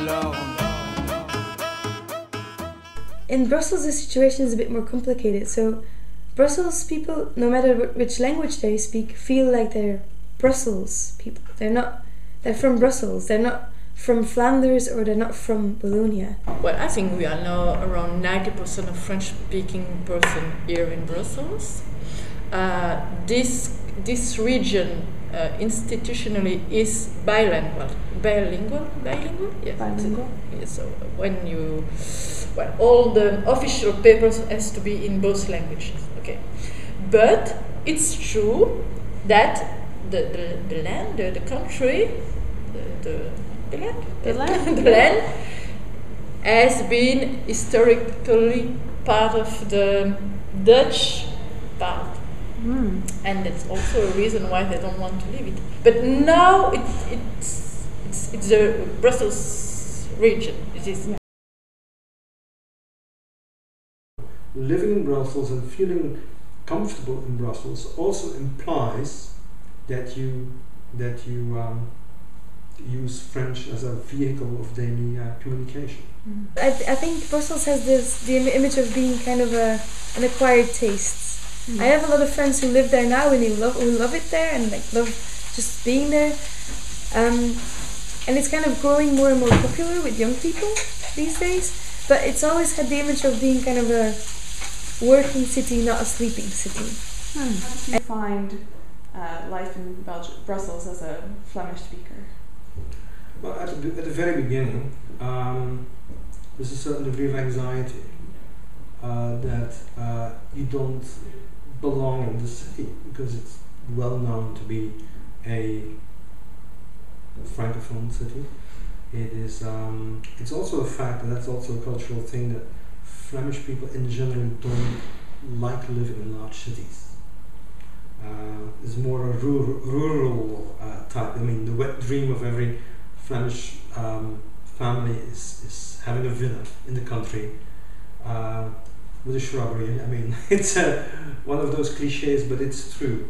alone. In Brussels, the situation is a bit more complicated. So, Brussels people, no matter which language they speak, feel like they're Brussels people. They're from Brussels. They're not from Flanders, or they're not from Wallonia. Well, I think we are now around 90% of French-speaking person here in Brussels. This region institutionally is bilingual. Bilingual? Yeah. Bilingual. Yeah, so when all the official papers has to be in both languages. Okay, but it's true that the land, the country, the land has been historically part of the Dutch part. And that's also a reason why they don't want to leave it. But now it's the Brussels region. It is. Living in Brussels and feeling comfortable in Brussels also implies that you use French as a vehicle of daily communication. I think Brussels has the image of being kind of an acquired taste. I have a lot of friends who live there now and who love it there and love just being there. And it's kind of growing more and more popular with young people these days. But it's always had the image of being kind of a working city, not a sleeping city. How did you find life in Brussels as a Flemish speaker? Well, at the very beginning, there's a certain degree of anxiety that you don't belong in the city, because it's well known to be a francophone city. It is. It's also a fact, and that's also a cultural thing, that Flemish people in general don't like living in large cities. It's more a rural type. I mean, the wet dream of every Flemish family is having a villa in the country with a shrubbery. I mean, it's one of those cliches, but it's true.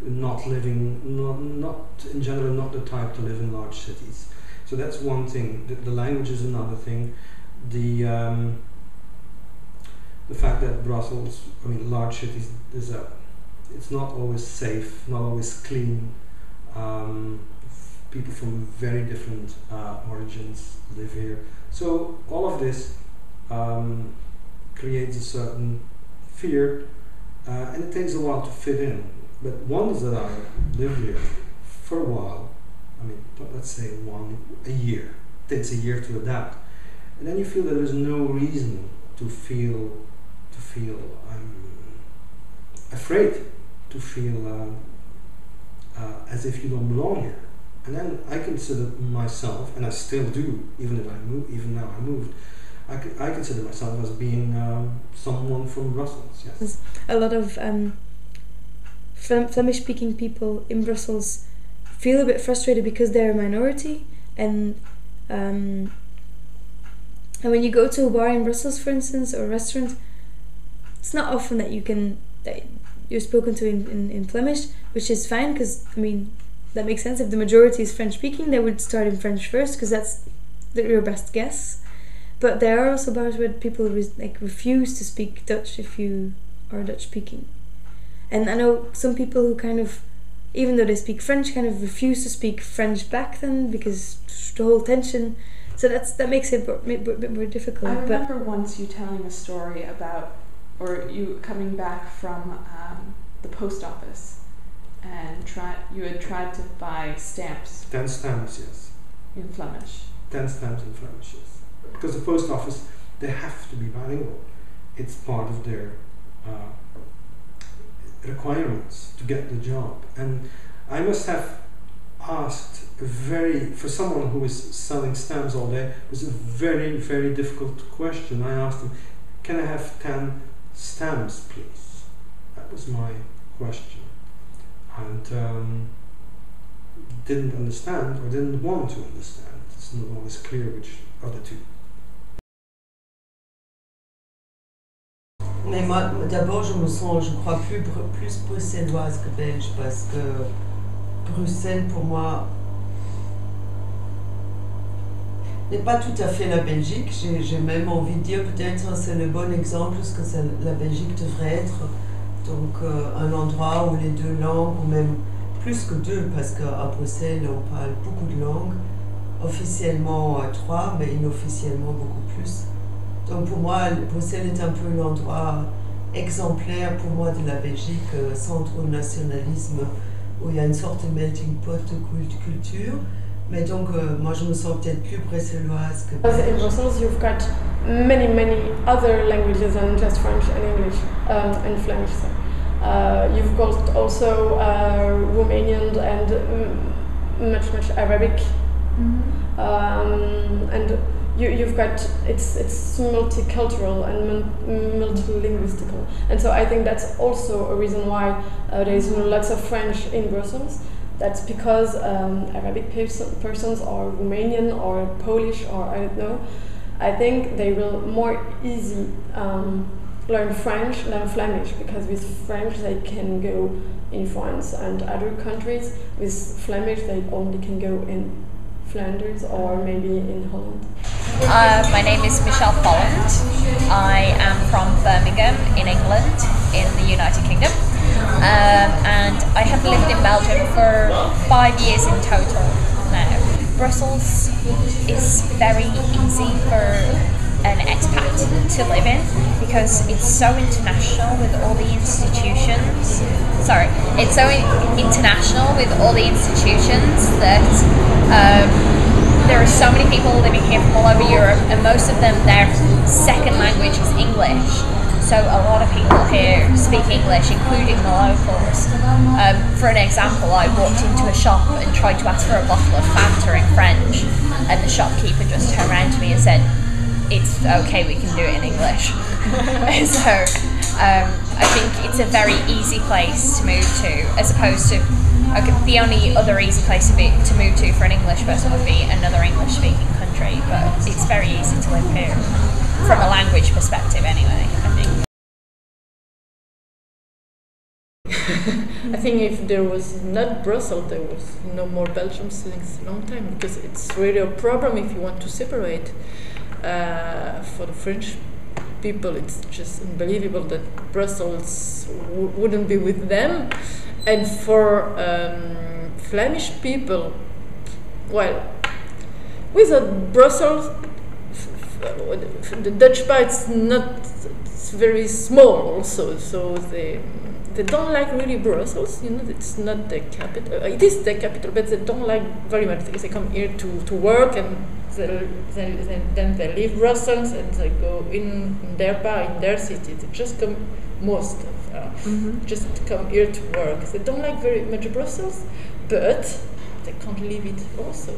Not in general, not the type to live in large cities. So that's one thing. The language is another thing. The fact that Brussels, I mean, large cities, it's not always safe, not always clean. People from very different origins live here. So all of this creates a certain fear, and it takes a while to fit in. But once that I live here for a while, I mean, let's say a year, it takes a year to adapt, and then you feel that there's no reason to feel afraid, to feel as if you don't belong here. And then I consider myself, and I still do, even now I moved, I consider myself as being someone from Brussels. Yes. A lot of Flemish-speaking people in Brussels feel a bit frustrated because they're a minority, and when you go to a bar in Brussels, for instance, or a restaurant, it's not often that you're spoken to in Flemish, which is fine, because I mean, that makes sense. If the majority is French speaking, they would start in French first, because that's your best guess. But there are also bars where people refuse to speak Dutch if you are Dutch speaking. And I know some people who kind of, even though they speak French, kind of refuse to speak French back then, because the whole tension. So that makes it a bit more difficult. I remember once you telling a story about, or you coming back from the post office, and you had tried to buy stamps. 10 stamps, yes. In Flemish. 10 stamps in Flemish, yes. Because the post office, they have to be bilingual. It's part of their requirements to get the job. And I must have asked for someone who is selling stamps all day, it was a very, very difficult question. I asked him, can I have 10 stamps, please? That was my question. And didn't understand, or didn't want to understand. It's not always clear which are the two. Mais moi, d'abord, je me sens, je crois, plus bruxelloise que belge, parce que Bruxelles, pour moi, n'est pas tout à fait la Belgique. J'ai même envie de dire peut-être c'est le bon exemple de ce que la Belgique devrait être. Donc un endroit où les deux langues, ou même plus que deux, parce qu'à Bruxelles on parle beaucoup de langues, officiellement 3, mais inofficiellement beaucoup plus. Donc pour moi, Bruxelles est un peu l'endroit exemplaire pour moi de la Belgique, sans trop de nationalisme, où il y a une sorte de melting pot de culture. Mais donc, moi, je me sens peut-être plus bruxelloise que belge. In Brussels, you've got many other languages than just French and English, and Flemish. You've got also Romanian and much Arabic, and you've got it's multicultural and multilinguistical, and so I think that's also a reason why there's lots of French in Brussels. That's because Arabic persons or Romanian or Polish or I don't know, I think they will more easy learn French than Flemish, because with French they can go in France and other countries. With Flemish they only can go in Flanders or maybe in Holland. My name is Michelle Folland. I am from Birmingham in England in the United Kingdom, and I have lived in Belgium for 5 years in total now. Brussels is very easy for an expat to live in because it's so international with all the institutions. It's so international with all the institutions that there are so many people living here from all over Europe, and most of them, their second language is English. So a lot of people here speak English, including the locals. For an example, I walked into a shop and tried to ask for a bottle of Fanta in French, and the shopkeeper just turned around to me and said, "It's okay, we can do it in English." So I think it's a very easy place to move to, as opposed to the only other easy place to move to for an English person would be another English-speaking country. But it's very easy to live here, from a language perspective anyway, I think. I think if there was not Brussels, there was no more Belgium since a long time, because it's really a problem if you want to separate. For the French people, it's just unbelievable that Brussels wouldn't be with them, and for Flemish people, well, without Brussels, the Dutch part is not, it's very small also, so they don't like really Brussels, you know, it's not the capital. It is the capital, but they don't like very much, because they come here to work, and then they leave Brussels and they go in their bar, in their city. They just come, most of just come here to work. They don't like very much Brussels, but they can't leave it also.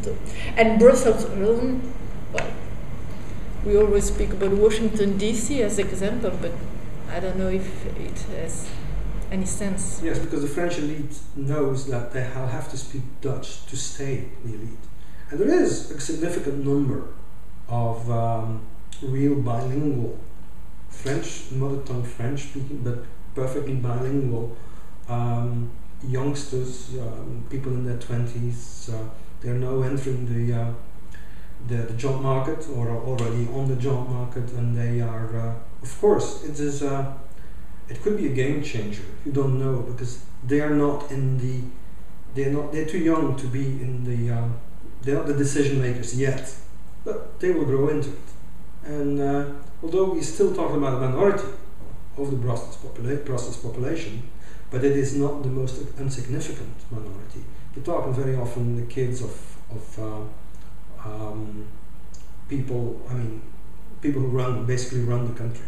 So, and Brussels alone, well, we always speak about Washington DC as example, but I don't know if it has any sense. Yes, because the French elite knows that they have to speak Dutch to stay the elite. And there is a significant number of real bilingual French, mother tongue French speaking, but perfectly bilingual youngsters, people in their 20s. They're now entering the job market, or are already on the job market, and they are, of course, it is. It could be a game changer. You don't know, because they are not in the. They're too young to be in the. They're not the decision makers yet, but they will grow into it. And although we're still talking about a minority of the Brussels population, but it is not the most insignificant minority. We're talking very often the kids of people. I mean, people who basically run the country.